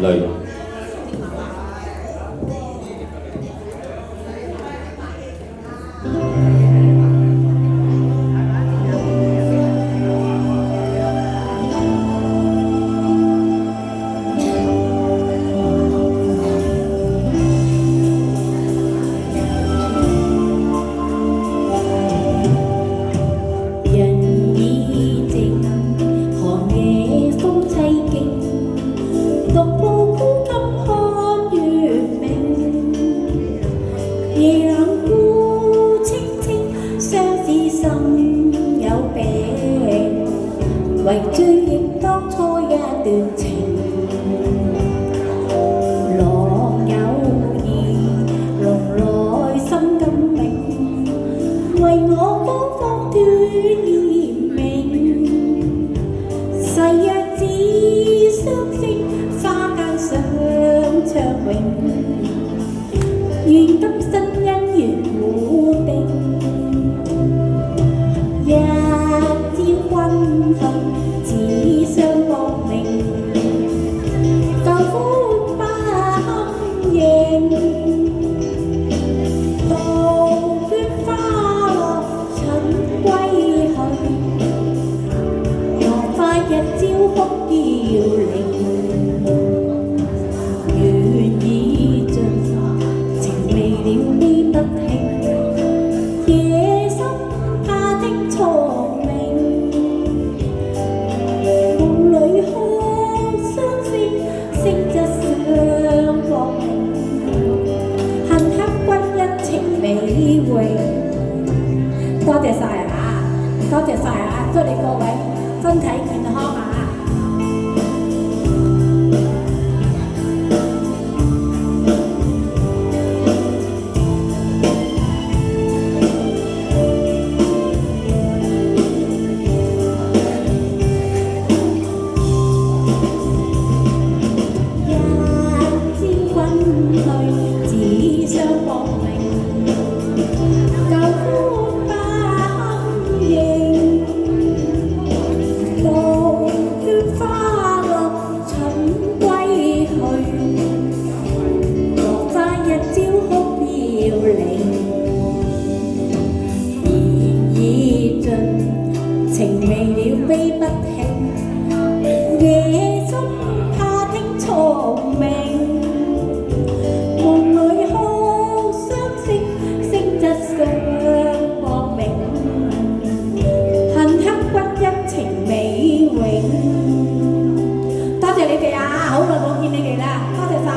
淚。為追憶當初一段情，郎有意，龍來心更明，為我歌方斷言明。誓約只相識，花間上暢泳，願今生姻緣固定。一朝君去，只相薄命，舊歡不堪認。杜鵑花落塵歸去，落花一朝哭遙零。緣已盡，情未了悲不興，夜深怕聽蟲鳴。聲質相薄命，恨刻君一情美榮。多謝晒啊！多謝晒啊！祝你各位身體健康啊！只相薄命，舊歡不堪認。杜鵑花落塵歸去，落花一朝哭遙零。言已盡，情未了悲不興，夜深怕聽蟲鳴。多謝你哋啊！好耐冇見你哋啦，多謝晒。